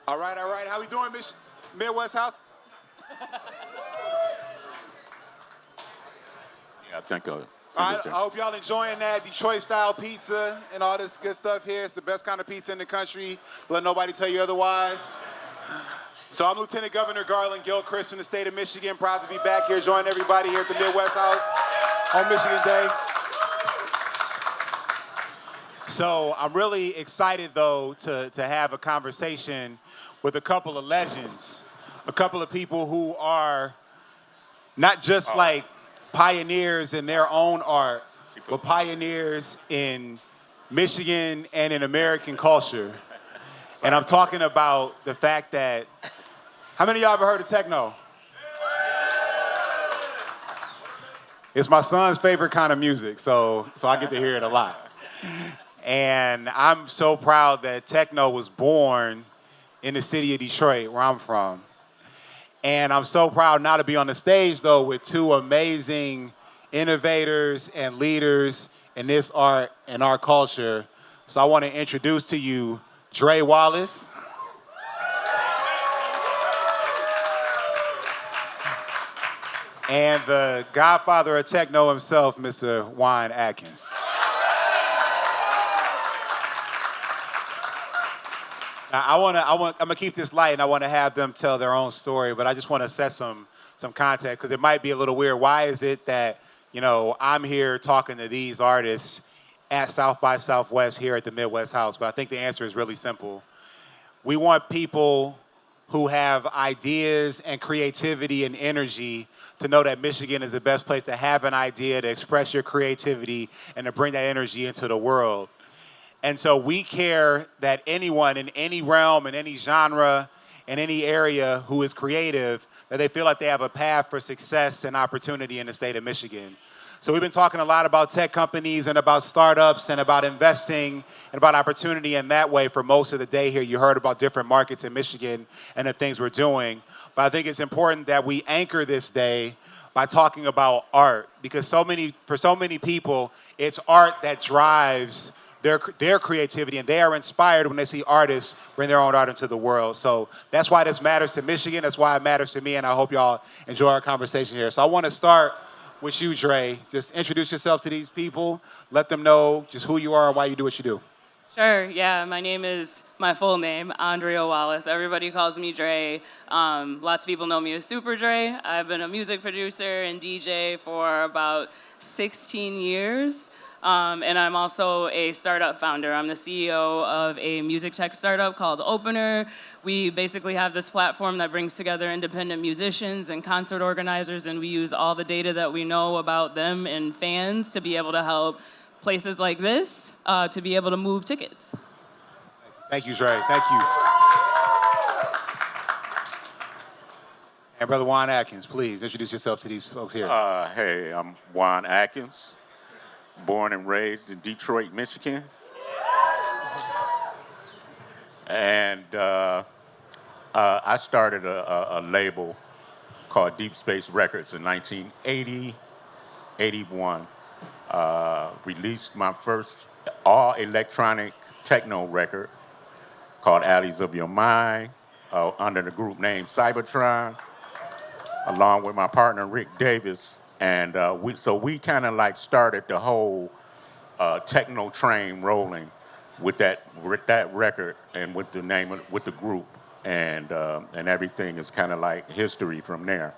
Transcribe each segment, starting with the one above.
All right, all right. How we doing, Midwest House? Yeah, I think all right, I hope y'all enjoying that Detroit-style pizza and all this good stuff here. It's the best kind of pizza in the country. Let nobody tell you otherwise. So I'm Lieutenant Governor Carlin Gilchrist from the state of Michigan. Proud to be back here joining everybody here at the Midwest House on Michigan Day. So I'm really excited, though, to have a conversation with a couple of legends, a couple of people who are not just like pioneers in their own art, but pioneers in Michigan and in American culture. And I'm talking about the fact that, how many of y'all ever heard of Techno? It's my son's favorite kind of music, so I get to hear it a lot. And I'm so proud that Techno was born in the city of Detroit, where I'm from. And I'm so proud now to be on the stage, though, with two amazing innovators and leaders in this art and our culture. So I want to introduce to you Wallace. And the godfather of Techno himself, Mr. Juan Atkins. Now, I'm gonna keep this light, and I want to have them tell their own story, but I just want to set some context, because it might be a little weird. Why is it that, I'm here talking to these artists at South by Southwest here at the Midwest House? But I think the answer is really simple. We want people who have ideas and creativity and energy to know that Michigan is the best place to have an idea, to express your creativity, and to bring that energy into the world. And so we care that anyone in any realm, in any genre, in any area who is creative, that they feel like they have a path for success and opportunity in the state of Michigan. So we've been talking a lot about tech companies and about startups and about investing and about opportunity in that way for most of the day here. You heard about different markets in Michigan and the things we're doing. But I think it's important that we anchor this day by talking about art, because for so many people, it's art that drives their creativity, and they are inspired when they see artists bring their own art into the world. So that's why this matters to Michigan. That's why it matters to me, and I hope y'all enjoy our conversation here. So I want to start with you, Dre. Just introduce yourself to these people. Let them know just who you are and why you do what you do. Sure, yeah. My name is, my full name, Andrea Wallace. Everybody calls me Dre. Lots of people know me as Super Dre. I've been a music producer and DJ for about 16 years. And I'm also a startup founder. I'm the CEO of a music tech startup called OPNR. We basically have this platform that brings together independent musicians and concert organizers, and we use all the data that we know about them and fans to be able to help places like this to be able to move tickets. Thank you, Dre. Thank you. And Brother Juan Atkins, please introduce yourself to these folks here. Hey, I'm Juan Atkins, born and raised in Detroit, Michigan. And I started a label called Deep Space Records in 1980, 81. Released my first all-electronic techno record called Alleys of Your Mind under the group name Cybertron, along with my partner Rick Davis. And we kind of like started the whole techno train rolling with that record and with the name with the group, and everything is kind of like history from there.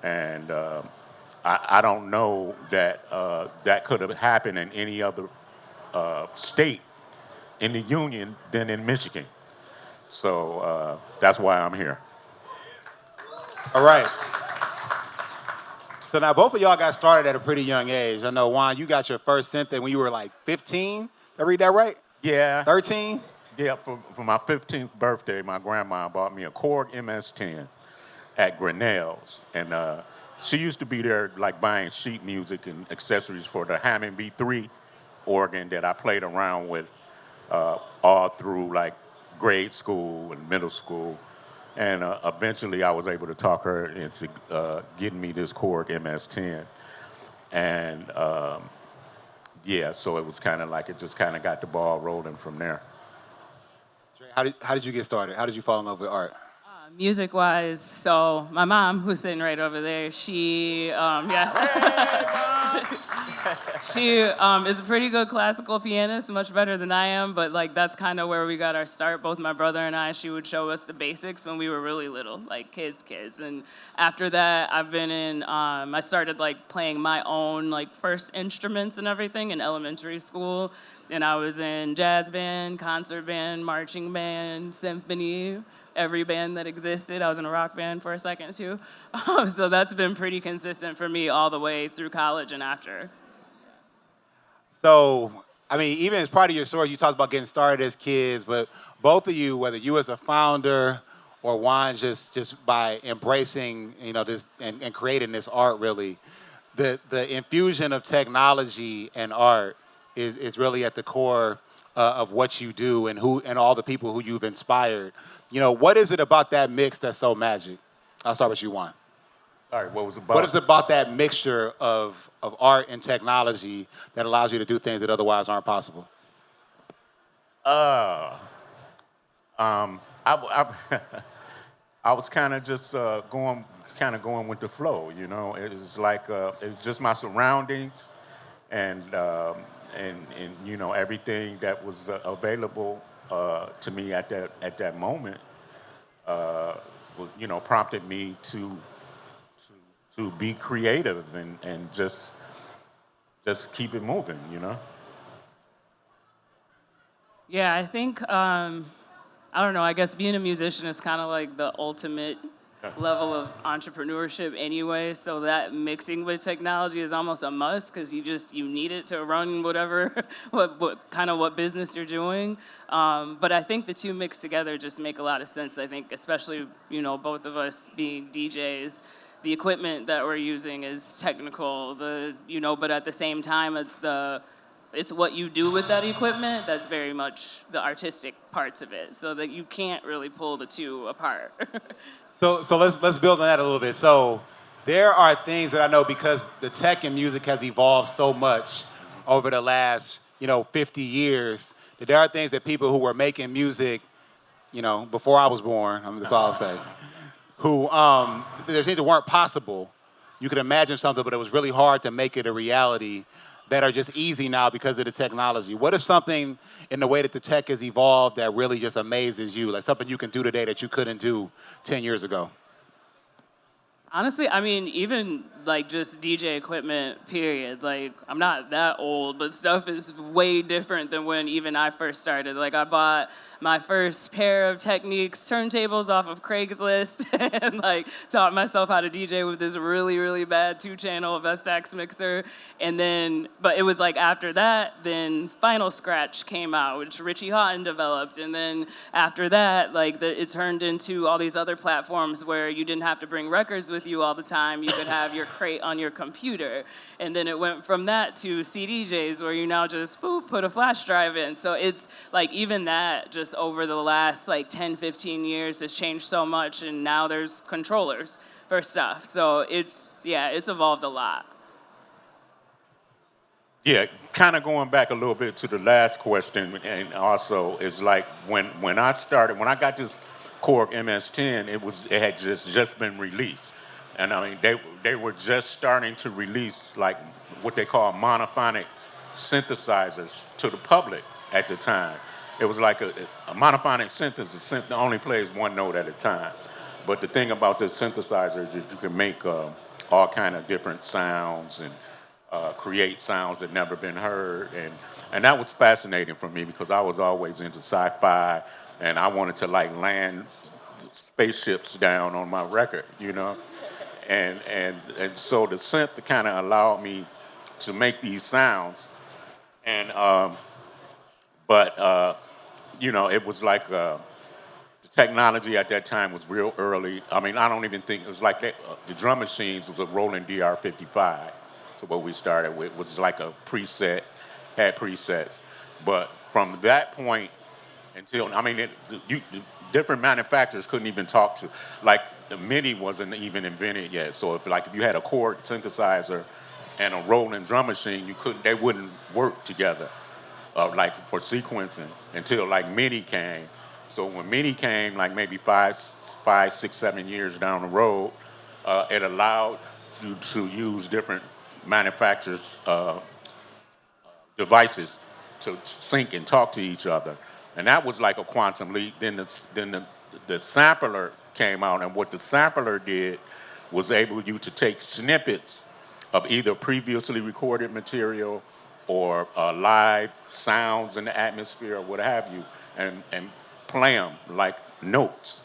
And I don't know that that could have happened in any other state in the union than in Michigan. So that's why I'm here. All right. So now both of y'all got started at a pretty young age. I know, Juan, you got your first synth when you were like 15. Did I read that right? Yeah. 13? Yeah, for my 15th birthday, my grandma bought me a Korg MS-10 at Grinnell's. And she used to be there like buying sheet music and accessories for the Hammond B3 organ that I played around with all through like grade school and middle school. And eventually I was able to talk her into getting me this Korg MS-10. And yeah, so it was kind of like it just kind of got the ball rolling from there. Dre, How did you get started? How did you fall in love with art? Music-wise, so my mom, who's sitting right over there, she, she is a pretty good classical pianist, much better than I am, but like that's kind of where we got our start. Both my brother and I, she would show us the basics when we were really little, like kids. And after that, I've been in, I started like playing my own like first instruments and everything in elementary school. And I was in jazz band, concert band, marching band, symphony, every band that existed. I was in a rock band for a second too. So that's been pretty consistent for me all the way through college and after. So, I mean, even as part of your story, you talked about getting started as kids, but both of you, whether you as a founder or Juan just by embracing, this and creating this art really, the infusion of technology and art is really at the core of what you do and all the people who you've inspired. What is it about that mix that's so magic? I'll start with you, Juan. Sorry, what was it about? What is it about that mixture of art and technology that allows you to do things that otherwise aren't possible? I was kind of just going with the flow, It was like it was just my surroundings, and everything that was available to me at that moment prompted me to be creative and just keep it moving, Yeah, I think, I don't know, I guess being a musician is kind of like the ultimate level of entrepreneurship anyway, so that mixing with technology is almost a must because you need it to run whatever, what business you're doing. But I think the two mixed together just make a lot of sense. I think especially, both of us being DJs, the equipment that we're using is technical, but at the same time, it's what you do with that equipment that's very much the artistic parts of it, so that you can't really pull the two apart. So let's build on that a little bit. So there are things that I know because the tech and music has evolved so much over the last 50 years that there are things that people who were making music before I was born, that's all I'll say, who there's things that weren't possible. You could imagine something, but it was really hard to make it a reality that are just easy now because of the technology. What is something in the way that the tech has evolved that really just amazes you? Like something you can do today that you couldn't do 10 years ago? Honestly, I mean, even like just DJ equipment, period. Like, I'm not that old, but stuff is way different than when even I first started. Like, I bought my first pair of Techniques turntables off of Craigslist and like taught myself how to DJ with this really, really bad 2-channel Vestax mixer. And then, but it was like after that, then Final Scratch came out, which Richie Houghton developed. And then after that, like it turned into all these other platforms where you didn't have to bring records with you all the time. You could have your crate on your computer. And then it went from that to CDJs where you now just put a flash drive in. So it's like even that just over the last like 10, 15 years has changed so much, and now there's controllers for stuff. So it's evolved a lot. Yeah, kind of going back a little bit to the last question, and also is like when I got this Korg MS-10, it had just been released. And I mean, they were just starting to release like what they call monophonic synthesizers to the public at the time. It was like a monophonic synthesis that only plays one note at a time. But the thing about this synthesizer is that you can make all kind of different sounds and create sounds that never been heard. And that was fascinating for me because I was always into sci-fi and I wanted to like land spaceships down on my record, And so the synth kind of allowed me to make these sounds. And, it was like the technology at that time was real early. I mean, I don't even think it was like that. The drum machines was a Roland DR55. So what we started with was like a preset, had presets. But from that point until, different manufacturers couldn't even talk to, like the MIDI wasn't even invented yet. So if you had a Korg synthesizer and a Roland drum machine, they wouldn't work together, like for sequencing until like MIDI came. So when MIDI came, like maybe 6, 7 years down the road, it allowed you to use different manufacturers' devices to sync and talk to each other, and that was like a quantum leap. Then the sampler came out, and what the sampler did was able you to take snippets of either previously recorded material or live sounds in the atmosphere or what have you, and play them like notes.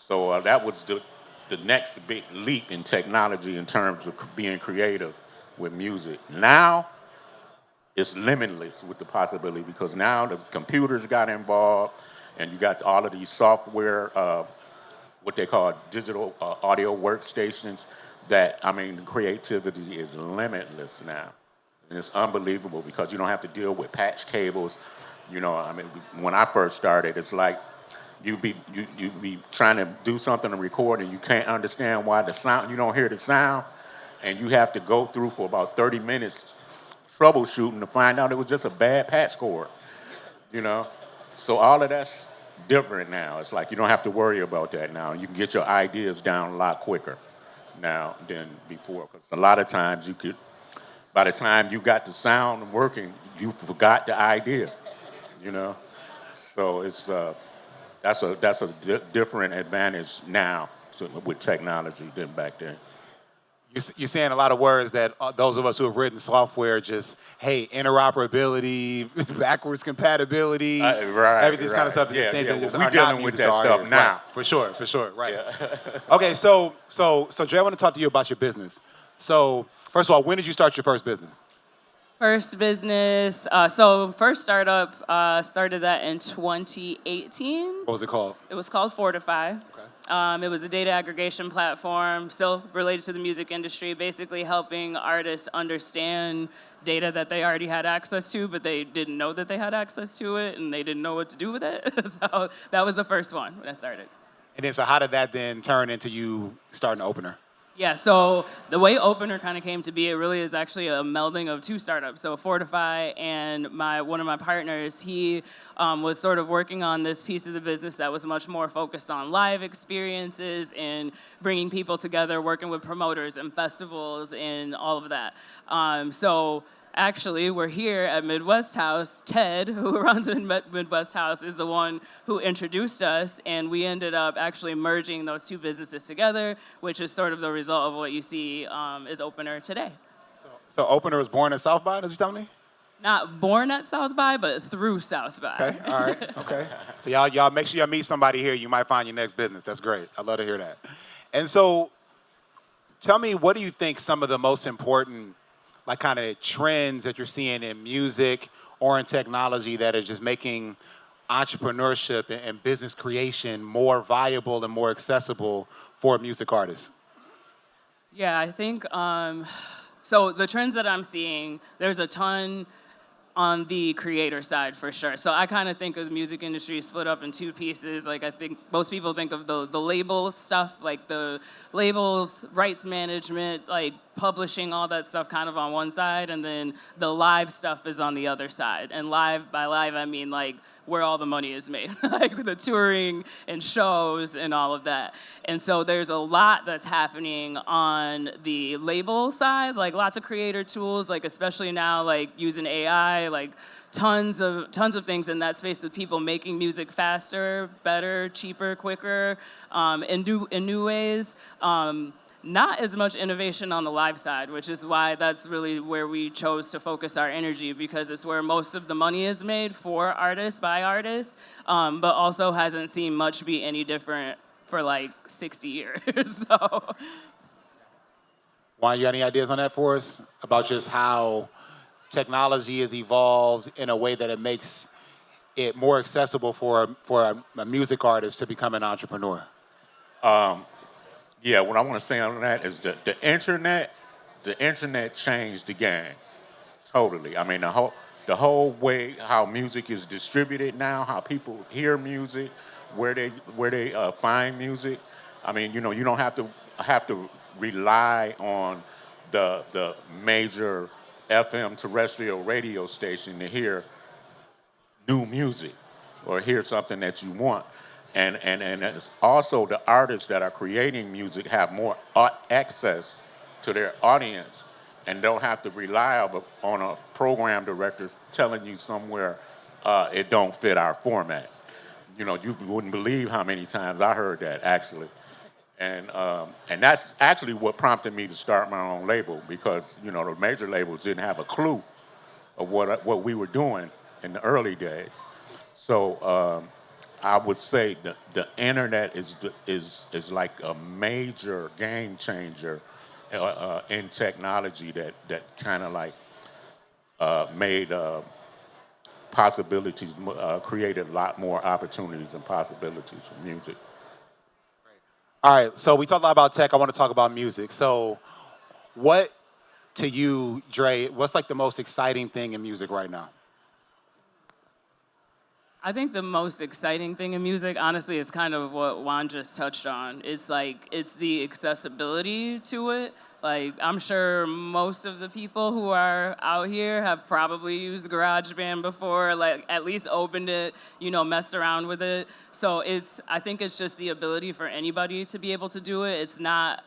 So that was the next big leap in technology in terms of being creative with music. Now it's limitless with the possibility because now the computers got involved and you got all of these software, what they call digital audio workstations that, I mean, the creativity is limitless now. And it's unbelievable because you don't have to deal with patch cables. You know, I mean, when I first started, it's like you be trying to do something to record and you can't understand why the sound, you don't hear the sound, and you have to go through for about 30 minutes troubleshooting to find out it was just a bad patch cord, you know? So all of that's different now. It's like you don't have to worry about that now. You can get your ideas down a lot quicker now than before. Because a lot of times by the time you got the sound working, you forgot the idea, you know? So it's that's a different advantage now with technology than back then. You're saying a lot of words that those of us who have written software just, hey, interoperability, backwards compatibility, everything kind of stuff. Yeah, we're dealing with that stuff now. Right. For sure, right. Yeah. Okay, so Dre, I want to talk to you about your business. So first of all, when did you start your first business? First business, so first startup, started that in 2018. What was it called? It was called Fortify. Okay. It was a data aggregation platform, still related to the music industry, basically helping artists understand data that they already had access to, but they didn't know that they had access to it, and they didn't know what to do with it. So that was the first one when I started. And then, so how did that then turn into you starting Opener? Yeah, so the way Opener kind of came to be, it really is actually a melding of two startups. So Fortify and one of my partners, he was sort of working on this piece of the business that was much more focused on live experiences and bringing people together, working with promoters and festivals and all of that. So actually, we're here at Midwest House. Ted, who runs Midwest House, is the one who introduced us, and we ended up actually merging those two businesses together, which is sort of the result of what you see is Opener today. So Opener was born at South by, did you tell me? Not born at South by, but through South by. Okay, all right, okay. So y'all make sure y'all meet somebody here. You might find your next business. That's great. I'd love to hear that. And so tell me, what do you think some of the most important like kind of trends that you're seeing in music or in technology that are just making entrepreneurship and business creation more viable and more accessible for music artists? Yeah, I think, so the trends that I'm seeing, there's a ton on the creator side for sure. So I kind of think of the music industry split up in two pieces. Like I think most people think of the label stuff, like the labels, rights management, like publishing, all that stuff kind of on one side, and then the live stuff is on the other side. And live, by live, I mean like where all the money is made, like the touring and shows and all of that. And so there's a lot that's happening on the label side, like lots of creator tools, like especially now, like using AI, like tons of things in that space with people making music faster, better, cheaper, quicker, in new ways. Not as much innovation on the live side, which is why that's really where we chose to focus our energy, because it's where most of the money is made for artists, by artists, but also hasn't seen much be any different for like 60 years. So, Juan, you got any ideas on that for us about just how technology has evolved in a way that it makes it more accessible for a music artist to become an entrepreneur? Yeah, what I want to say on that is that the internet changed the game totally. I mean, the whole way how music is distributed now, how people hear music, where they find music. I mean, you know, you don't have to rely on the major FM terrestrial radio station to hear new music or hear something that you want. and it's also the artists that are creating music have more access to their audience and don't have to rely on a program director telling you somewhere it don't fit our format. You know, you wouldn't believe how many times I heard that, actually. And that's actually what prompted me to start my own label, because, you know, the major labels didn't have a clue of what we were doing in the early days. So I would say the internet is like a major game changer in technology that kind of like made possibilities, created a lot more opportunities and possibilities for music. All right, so we talked a lot about tech. I want to talk about music. So what, to you, Dre, what's like the most exciting thing in music right now? I think the most exciting thing in music, honestly, is kind of what Juan just touched on. It's like, it's the accessibility to it. Like, I'm sure most of the people who are out here have probably used GarageBand before, like at least opened it, you know, messed around with it. So I think it's just the ability for anybody to be able to do it. It's not,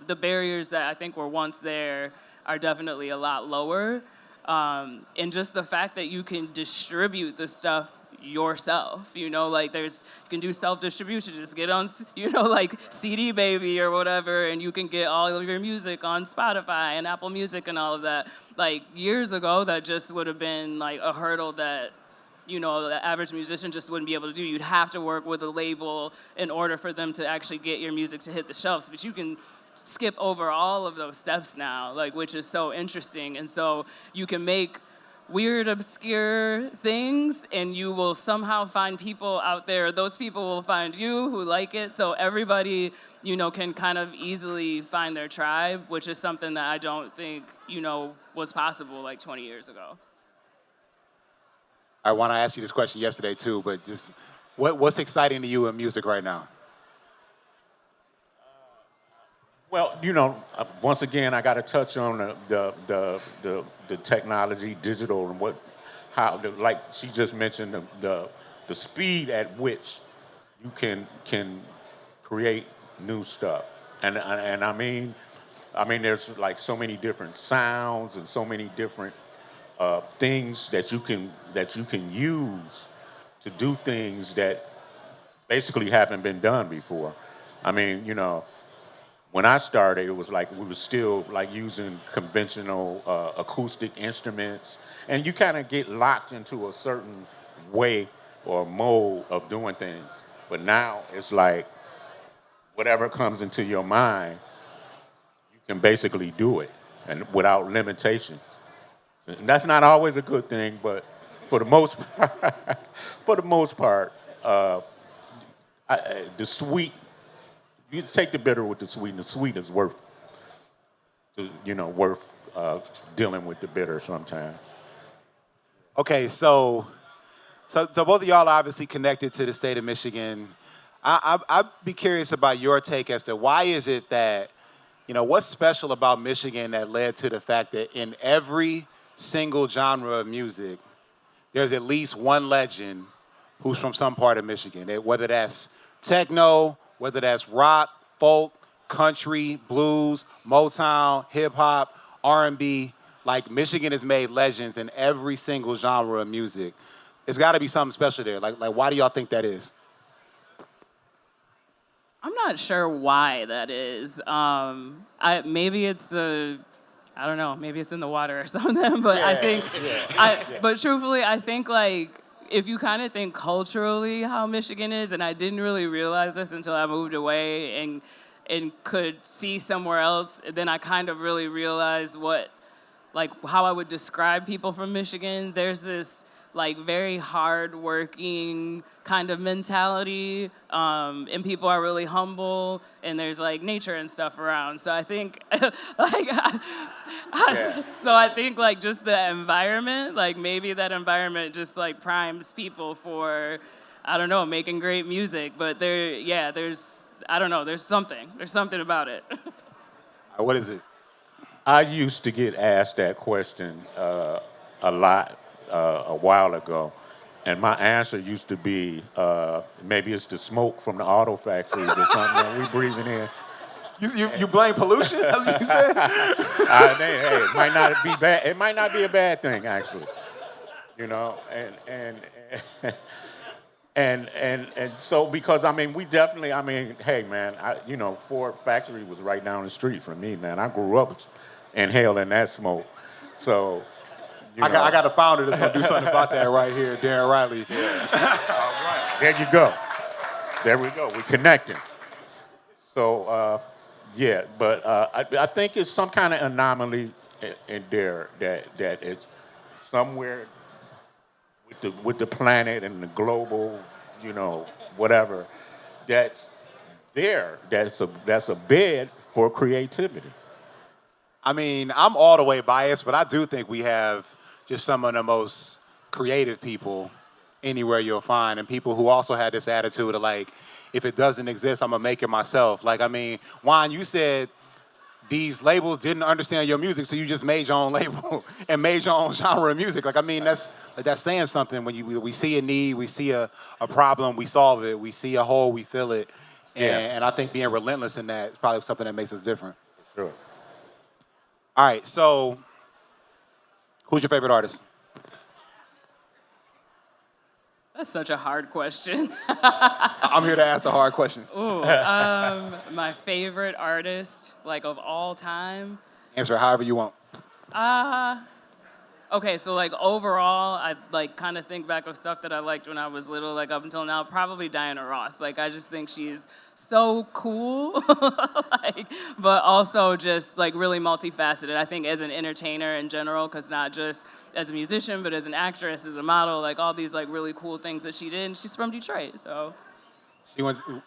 the barriers that I think were once there are definitely a lot lower. And just the fact that you can distribute the stuff yourself, you know, like you can do self-distribution, just get on, you know, like CD Baby or whatever, and you can get all of your music on Spotify and Apple Music and all of that. Like years ago, that just would have been like a hurdle that, you know, the average musician just wouldn't be able to do. You'd have to work with a label in order for them to actually get your music to hit the shelves, but you can skip over all of those steps now, like, which is so interesting. And so you can make weird, obscure things, and you will somehow find people out there. Those people will find you who like it. So everybody, you know, can kind of easily find their tribe, which is something that I don't think, you know, was possible like 20 years ago. I want to ask you this question yesterday too, but just what's exciting to you in music right now? Well, you know, once again, I got to touch on the technology, digital, and like she just mentioned, the speed at which you can create new stuff, and I mean, there's like so many different sounds and so many different things that you can use to do things that basically haven't been done before. I mean, you know. When I started, it was like we were still like using conventional acoustic instruments, and you kind of get locked into a certain way or mode of doing things. But now it's like whatever comes into your mind, you can basically do it, and without limitations. And that's not always a good thing, but for the most part, the sweet. You take the bitter with the sweet, and the sweet is worth dealing with the bitter sometimes. Okay, so both of y'all are obviously connected to the state of Michigan. I'd be curious about your take as to why is it that, you know, what's special about Michigan that led to the fact that in every single genre of music, there's at least one legend who's from some part of Michigan, whether that's techno, whether that's rock, folk, country, blues, Motown, hip-hop, R&B. Like, Michigan has made legends in every single genre of music. There's got to be something special there. Like, why do y'all think that is? I'm not sure why that is. Maybe it's I don't know, maybe it's in the water or something, but I think, but truthfully, I think like, if you kind of think culturally how Michigan is, and I didn't really realize this until I moved away and could see somewhere else, then I kind of really realized how I would describe people from Michigan. There's this like very hard-working kind of mentality, and people are really humble, and there's like nature and stuff around. So I think, so I think like just the environment, like maybe that environment just like primes people for, I don't know, making great music. But there's something about it. What is it? I used to get asked that question a lot a while ago, And my answer used to be, maybe it's the smoke from the auto factories or something that we breathing in. You blame pollution? That's what you said? Hey, it might not be bad. It might not be a bad thing, actually. You know, and so because we definitely, hey man, Ford factory was right down the street from me, man. I grew up inhaling that smoke, so. I got a founder that's gonna do something about that right here, Darren Riley. Yeah. All right, there you go. There we go. We're connecting. So but I think it's some kind of anomaly in there that it's somewhere with the planet and the global, whatever, that's there. That's a bed for creativity. I'm all the way biased, but I do think we have just some of the most creative people anywhere you'll find, and people who also had this attitude of like, if it doesn't exist, I'm gonna make it myself. Like, Juan, you said these labels didn't understand your music, so you just made your own label and made your own genre of music. Like, that's saying something. When we see a need, we see a problem, we solve it. We see a hole, we fill it. And I think being relentless in that is probably something that makes us different. Sure. All right, so who's your favorite artist? That's such a hard question. I'm here to ask the hard questions. Ooh, my favorite artist, like of all time. Answer however you want. Okay, so like overall, I like kind of think back of stuff that I liked when I was little, like up until now, probably Diana Ross. Like I just think she's so cool, but also just like really multifaceted. I think as an entertainer in general, because not just as a musician, but as an actress, as a model, like all these like really cool things that she did. And she's from Detroit, so.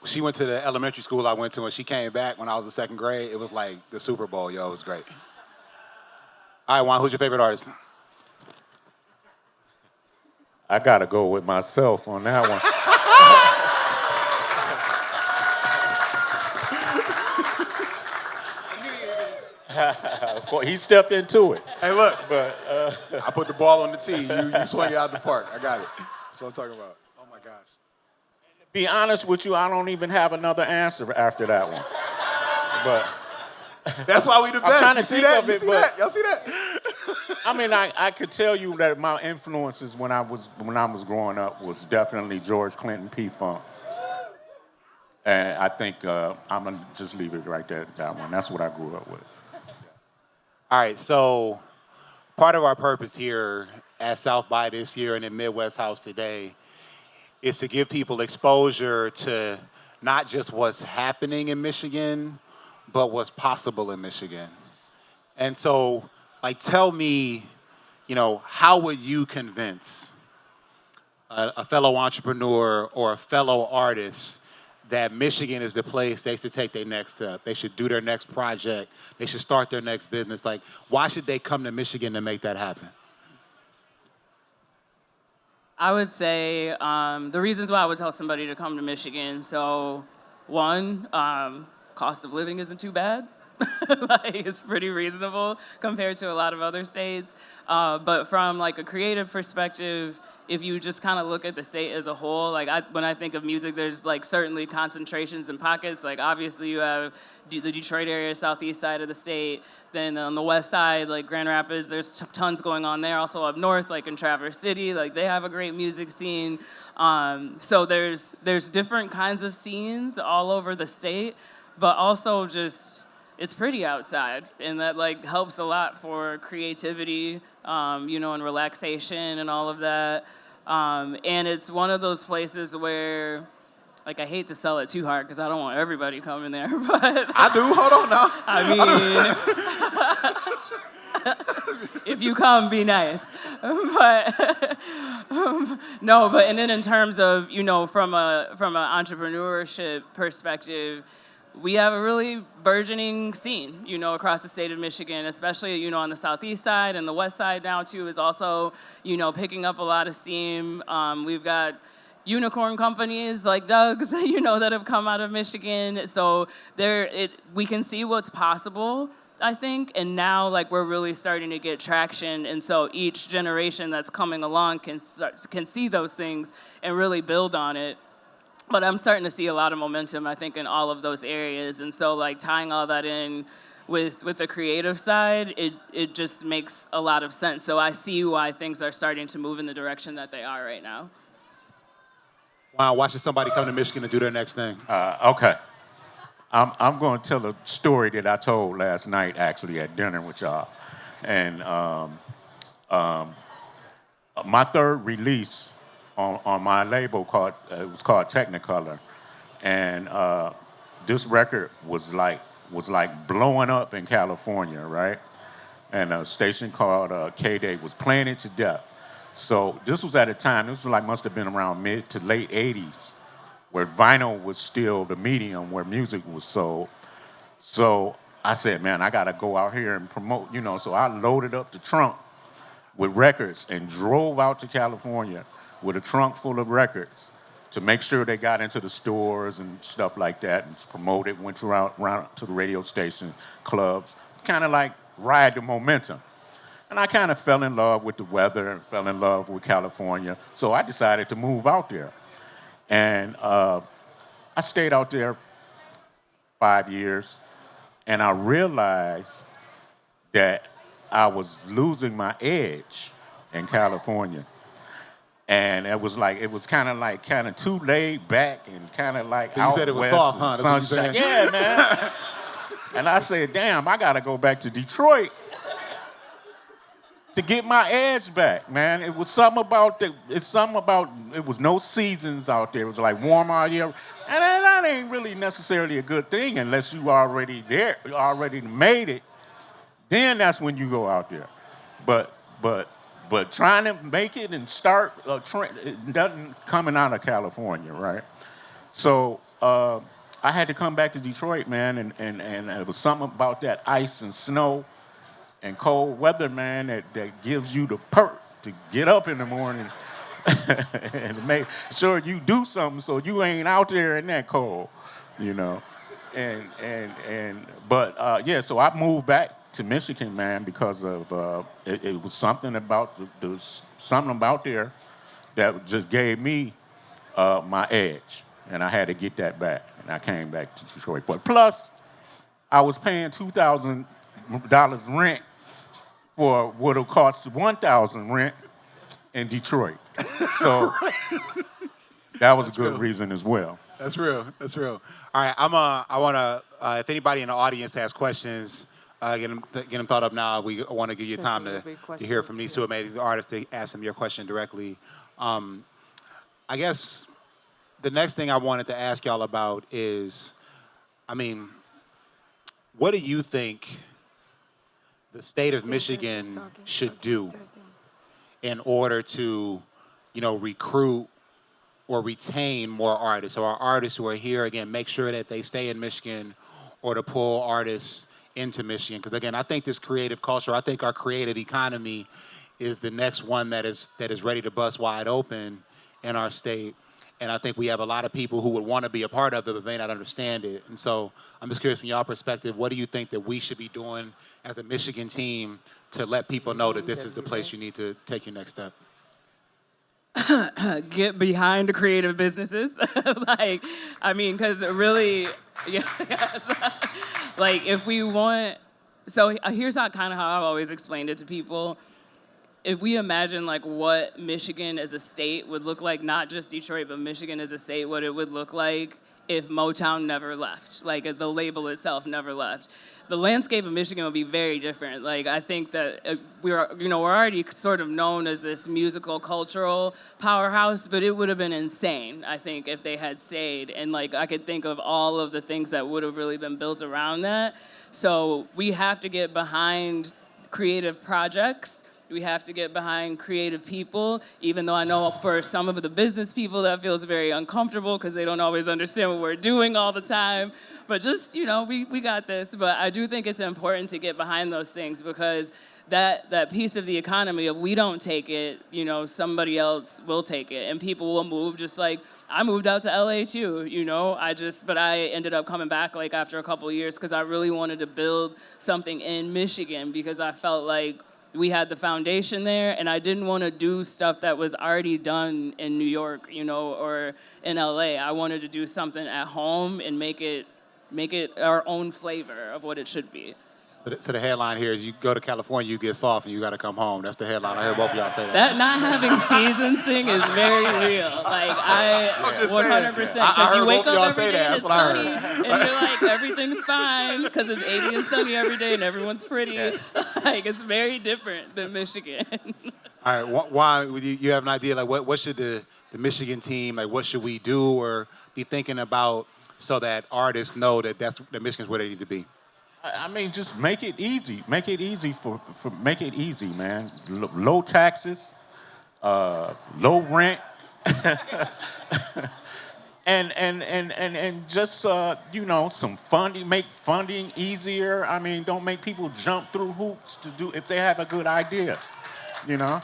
She went to the elementary school I went to, and she came back when I was in second grade. It was like the Super Bowl, yo. It was great. All right, Juan, who's your favorite artist? I gotta go with myself on that one. Of course, he stepped into it. Hey, look, but I put the ball on the tee. You swung it out the park. I got it. That's what I'm talking about. Oh my gosh. Be honest with you, I don't even have another answer after that one. But that's why we the best. I'm you see that? You see that? Y'all see that? I could tell you that my influences when I was growing up was definitely George Clinton, P-Funk. And I think I'm going to just leave it right there at that one. That's what I grew up with. All right, so part of our purpose here at South by this year and in Midwest House today is to give people exposure to not just what's happening in Michigan, but what's possible in Michigan. And so, tell me, how would you convince a fellow entrepreneur or a fellow artist that Michigan is the place they should take their next step? They should do their next project. They should start their next business. Why should they come to Michigan to make that happen? I would say the reasons why I would tell somebody to come to Michigan. So, one, cost of living isn't too bad. It's pretty reasonable compared to a lot of other states. But from a creative perspective, if you just kind of look at the state as a whole, when I think of music, there's certainly concentrations and pockets. Obviously you have the Detroit area, southeast side of the state. Then on the west side, Grand Rapids, there's tons going on there. Also up north, in Traverse City, they have a great music scene. So there's different kinds of scenes all over the state, but also just it's pretty outside, and that helps a lot for creativity, and relaxation and all of that. And it's one of those places where, I hate to sell it too hard because I don't want everybody coming there, but I do. Hold on now. If you come, be nice. But no, but and then in terms of from an entrepreneurship perspective, we have a really burgeoning scene, across the state of Michigan, especially, on the southeast side, and the west side now, too, is also, picking up a lot of steam. We've got unicorn companies like Doug's, that have come out of Michigan. So we can see what's possible, I think, and now like we're really starting to get traction, and so each generation that's coming along can see those things and really build on it. But I'm starting to see a lot of momentum, I think, in all of those areas, and so like tying all that in with the creative side, it just makes a lot of sense. So I see why things are starting to move in the direction that they are right now. Wow, watching somebody come to Michigan to do their next thing. Okay. I'm going to tell a story that I told last night, actually, at dinner with y'all. And my third release on my label was called Technicolor, and this record was like blowing up in California, right? And a station called K-Day was playing it to death. So this was at a time, this was like must have been around mid to late 80s, where vinyl was still the medium where music was sold. So I said, man, I got to go out here and promote, you know. So I loaded up the trunk with records and drove out to California with a trunk full of records to make sure they got into the stores and stuff like that and promoted, went around to the radio station, clubs, kind of like ride the momentum. And I kind of fell in love with the weather and fell in love with California. So I decided to move out there. And I stayed out there 5 years, and I realized that I was losing my edge in California. And it was kind of too laid back and kind of like So you said it was soft, huh? That's what you sunshine. said? Yeah, man. And I said, damn, I got to go back to Detroit to get my edge back, man. It was something about it was no seasons out there. It was like warm all year. And that ain't really necessarily a good thing unless you already there, already made it. Then that's when you go out there. But trying to make it and start a trend, it doesn't coming out of California, right? So I had to come back to Detroit, man, and it was something about that ice and snow and cold weather, man, that gives you the perk to get up in the morning and to make sure you do something so you ain't out there in that cold, you know. But so I moved back to Michigan, man, because of it was something about something about there that just gave me my edge, and I had to get that back, and I came back to Detroit. But plus, I was paying $2,000 rent for what will cost $1,000 rent in Detroit. So that was a good reason as well. That's real. That's real. All right, I want to, if anybody in the audience has questions, get them thought up now. We want to give you time to hear from these two amazing artists to ask them your question directly. I guess the next thing I wanted to ask y'all about is, what do you think the state of Michigan should do in order to, recruit or retain more artists, or artists who are here, again, make sure that they stay in Michigan, or to pull artists into Michigan? Because again, I think this creative culture, I think our creative economy is the next one that is ready to bust wide open in our state. And I think we have a lot of people who would want to be a part of it but may not understand it. And so I'm just curious from y'all perspective, what do you think that we should be doing as a Michigan team to let people know that this is the place you need to take your next step? Get behind the creative businesses. Because really, if we want, so here's kind of how I've always explained it to people. If we imagine what Michigan as a state would look like, not just Detroit, but Michigan as a state, what it would look like if Motown never left, the label itself never left, the landscape of Michigan would be very different. I think that we're already sort of known as this musical, cultural powerhouse, but it would have been insane, I think, if they had stayed. And I could think of all of the things that would have really been built around that. So we have to get behind creative projects. We have to get behind creative people, even though I know for some of the business people that feels very uncomfortable because they don't always understand what we're doing all the time. But just, we got this. But I do think it's important to get behind those things because that piece of the economy of we don't take it, you know, somebody else will take it, and people will move. Just like I moved out to LA too, you know. But I ended up coming back like after a couple of years because I really wanted to build something in Michigan because I felt like we had the foundation there, and I didn't want to do stuff that was already done in New York, you know, or in LA. I wanted to do something at home and make it our own flavor of what it should be. So the headline here is you go to California, you get soft, and you got to come home. That's the headline. I heard both of y'all say that. That not having seasons thing is very real. Like, I 100%. Because you wake up every day and it's sunny, and you're like, everything's fine because it's 80 and sunny every day and everyone's pretty. Yeah. Like, it's very different than Michigan. All right, Juan, you have an idea, like, what should the Michigan team, like, what should we do or be thinking about so that artists know that that Michigan's where they need to be? I mean, just make it easy. Make it easy make it easy, man. Low taxes, low rent, and just you know, some funding. Make funding easier. I mean, don't make people jump through hoops to do if they have a good idea, you know.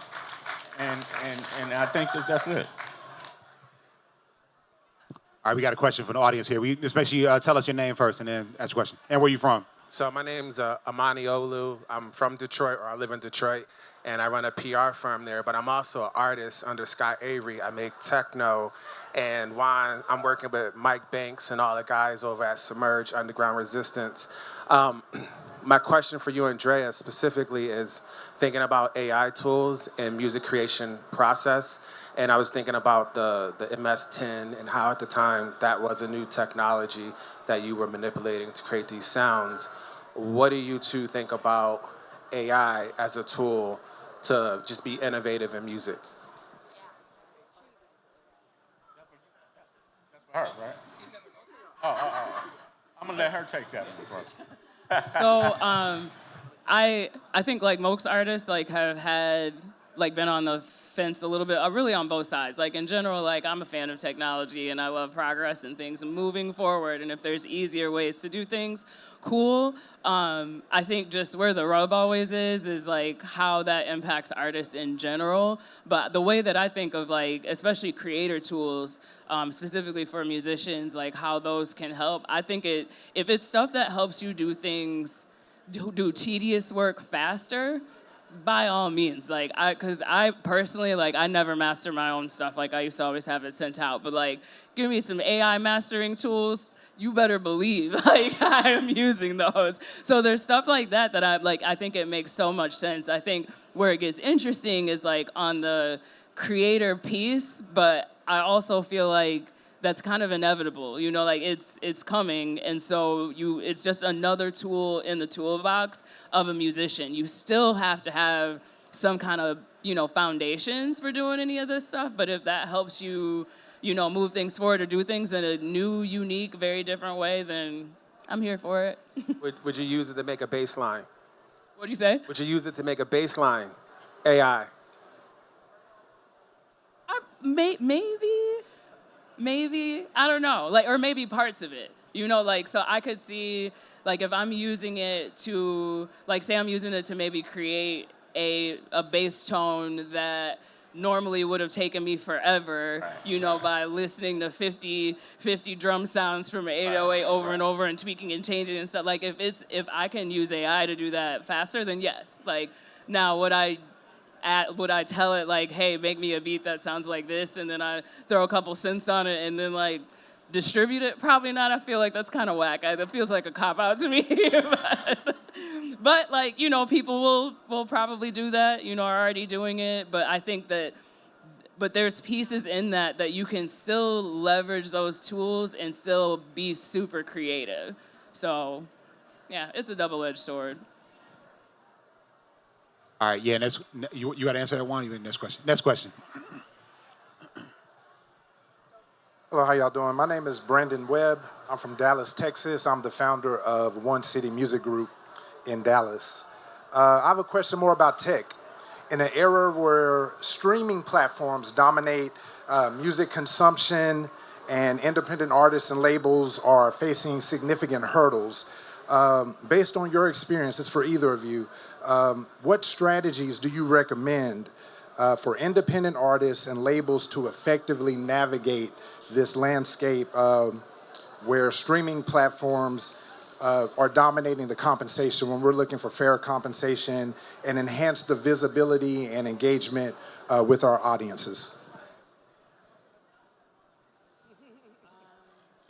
And I think that's it. All right, we got a question from the audience here. Just make sure you tell us your name first and then ask a question. And where you from? So my name's Amani Olu. I'm from Detroit, or I live in Detroit, and I run a PR firm there, but I'm also an artist under Scott Avery. I make techno, and Juan, I'm working with Mike Banks and all the guys over at Submerge Underground Resistance. My question for you, Andrea, specifically is thinking about AI tools and music creation process. And I was thinking about the MS-10 and how at the time that was a new technology that you were manipulating to create these sounds. What do you two think about AI as a tool to just be innovative in music? That's her, right? Oh. I'm gonna let her take that one first. So I think like most artists like have had like been on the fence a little bit, really on both sides. Like in general, like I'm a fan of technology and I love progress and things moving forward. And if there's easier ways to do things, cool. I think just where the rub always is like how that impacts artists in general. But the way that I think of like, especially creator tools, specifically for musicians, like how those can help. I think if it's stuff that helps you do things, do tedious work faster, by all means, like, because I personally, like, I never master my own stuff. Like, I used to always have it sent out. But, like, give me some AI mastering tools, you better believe, like, I am using those. So there's stuff like that I think it makes so much sense. I think where it gets interesting is, like, on the creator piece, but I also feel like that's kind of inevitable, you know, like it's coming, and so it's just another tool in the toolbox of a musician. You still have to have some kind of, you know, foundations for doing any of this stuff, but if that helps you, you know, move things forward or do things in a new, unique, very different way, then I'm here for it. Would you use it to make a bass line? What'd you say? Would you use it to make a bass line? AI? Maybe, I don't know, like, or maybe parts of it, you know, like, so I could see, like, if I'm using it to, like, say I'm using it to maybe create a bass tone that normally would have taken me forever, right, you know, by listening to 50 drum sounds from an 808 over and over and tweaking and changing and stuff. Like, if I can use AI to do that faster, then yes. Like, now would I tell it, like, hey, make me a beat that sounds like this, and then I throw a couple synths on it, and then, like, distribute it? Probably not. I feel like that's kind of whack. That feels like a cop-out to me. But, like, you know, people will probably do that, you know, are already doing it. But I think but there's pieces in that you can still leverage those tools and still be super creative. So, yeah, it's a double-edged sword. All right, yeah, you got to answer that one. Next question. Next question. Hello, how y'all doing? My name is Brandon Webb. I'm from Dallas, Texas. I'm the founder of One City Music Group in Dallas. I have a question more about tech. In an era where streaming platforms dominate music consumption and independent artists and labels are facing significant hurdles, Based on your experiences for either of you, what strategies do you recommend for independent artists and labels to effectively navigate this landscape where streaming platforms are dominating the compensation when we're looking for fair compensation and enhance the visibility and engagement with our audiences?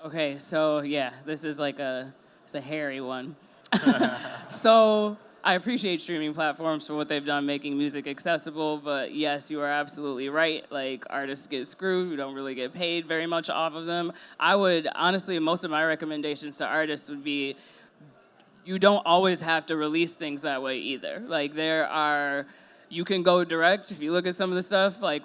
Okay, so yeah, this is like it's a hairy one. So I appreciate streaming platforms for what they've done making music accessible, but yes, you are absolutely right. Like, artists get screwed. We don't really get paid very much off of them. I would, honestly, most of my recommendations to artists would be, you don't always have to release things that way either. Like, you can go direct. If you look at some of the stuff, like,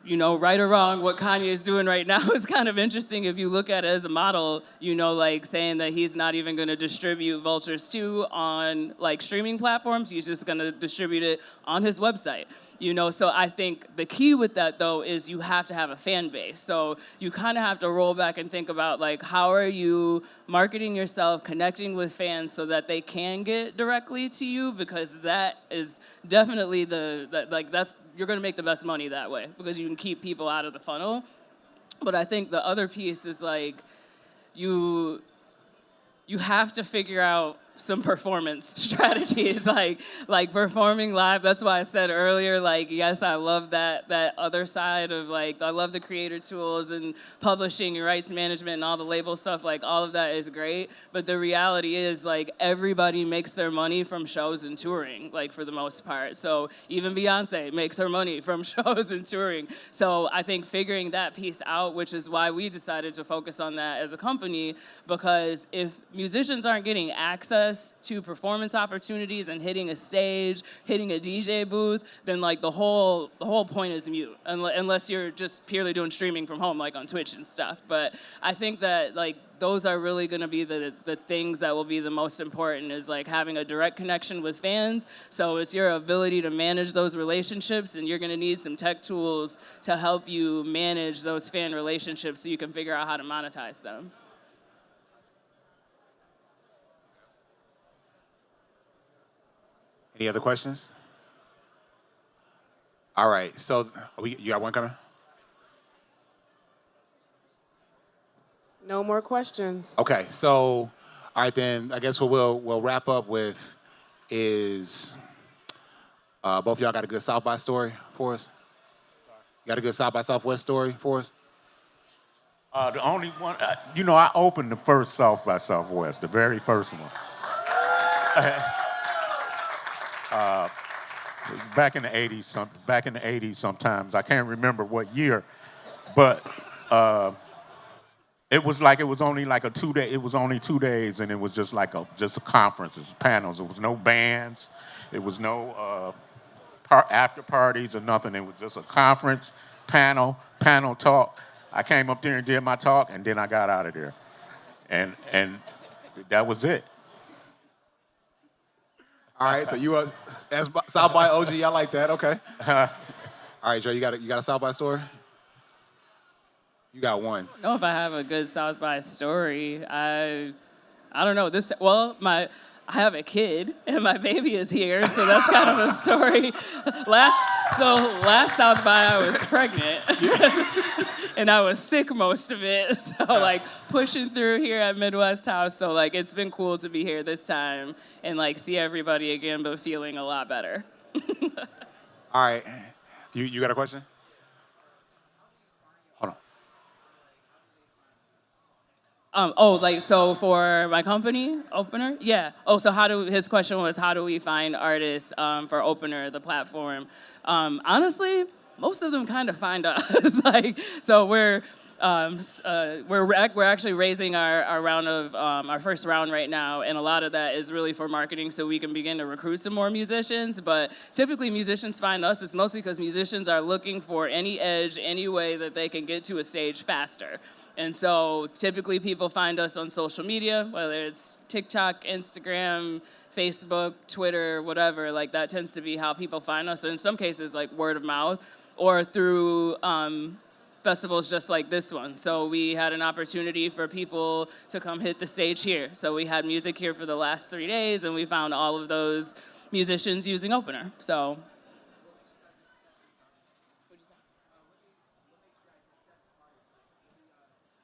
you know, right or wrong, what Kanye is doing right now is kind of interesting if you look at it as a model, you know, like saying that he's not even going to distribute Vultures 2 on like streaming platforms. He's just going to distribute it on his website. You know, so I think the key with that, though, is you have to have a fan base. So you kind of have to roll back and think about, like, how are you marketing yourself, connecting with fans so that they can get directly to you? Because that is definitely you're going to make the best money that way because you can keep people out of the funnel. But I think the other piece is, like, you have to figure out some performance strategies, like performing live. That's why I said earlier, like, yes, I love that other side of, like, I love the creator tools and publishing and rights management and all the label stuff. Like, all of that is great. But the reality is, like, everybody makes their money from shows and touring, like, for the most part. So even Beyonce makes her money from shows and touring. So I think figuring that piece out, which is why we decided to focus on that as a company, because if musicians aren't getting access to performance opportunities and hitting a stage, hitting a DJ booth, then, like, the whole point is mute, unless you're just purely doing streaming from home, like on Twitch and stuff. But I think that, like, those are really going to be the things that will be the most important, is, like, having a direct connection with fans. So it's your ability to manage those relationships, and you're going to need some tech tools to help you manage those fan relationships so you can figure out how to monetize them. Any other questions? All right, so you got one coming? No more questions. Okay, so all right then. I guess what we'll wrap up with is both of y'all got a good South by story for us. You got a good South by Southwest story for us? The only one, you know, I opened the first South by Southwest, the very first one. Back in the 80s, sometimes I can't remember what year, but it was only like a 2 day. It was only 2 days, and it was just like a conferences, panels. It was no bands, it was no after parties or nothing. It was just a conference, panel talk. I came up there and did my talk, and then I got out of there, and that was it. All right, so you are as South by OG. I like that. Okay. All right, Joe, you got a South by story? You got one. I don't know if I have a good South by story. I don't know. I have a kid, and my baby is here, so that's kind of a story. Last South by, I was pregnant, and I was sick most of it. So, like, pushing through here at Midwest House. So, like, it's been cool to be here this time and, like, see everybody again, but feeling a lot better. All right, you got a question? Hold on. So for my company, Opener? Yeah. So his question was, how do we find artists for Opener, the platform? Honestly, most of them kind of find us. So we're actually raising our round of our first round right now, and a lot of that is really for marketing, so we can begin to recruit some more musicians. But typically, musicians find us. It's mostly because musicians are looking for any edge, any way that they can get to a stage faster. And so typically people find us on social media, whether it's TikTok, Instagram, Facebook, Twitter, whatever. Like, that tends to be how people find us. And in some cases, like, word of mouth, or through festivals just like this one. So we had an opportunity for people to come hit the stage here. So we had music here for the last 3 days, and we found all of those musicians using Opener. So.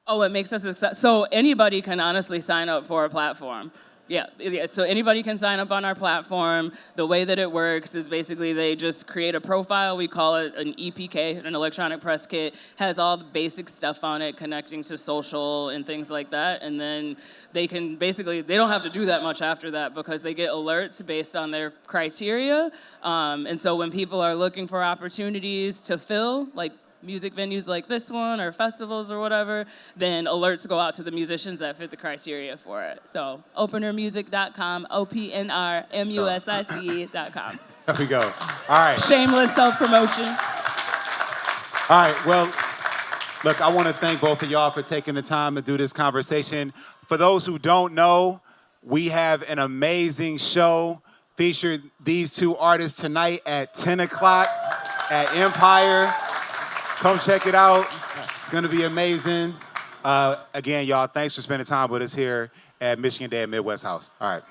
Oh, it makes us accept. So anybody can honestly sign up for a platform. Yeah, so anybody can sign up on our platform. The way that it works is basically they just create a profile. We call it an EPK, an electronic press kit. Has all the basic stuff on it, connecting to social and things like that. And then they can basically, they don't have to do that much after that because they get alerts based on their criteria. And so when people are looking for opportunities to fill, like music venues like this one or festivals or whatever, then alerts go out to the musicians that fit the criteria for it. So openermusic.com, OPNRMUSIC.com. There we go. All right. Shameless self-promotion. All right. Well, look, I want to thank both of y'all for taking the time to do this conversation. For those who don't know, we have an amazing show featuring these two artists tonight at 10 o'clock at Empire. Come check it out. It's going to be amazing. Again, y'all, thanks for spending time with us here at Michigan Day at Midwest House. All right.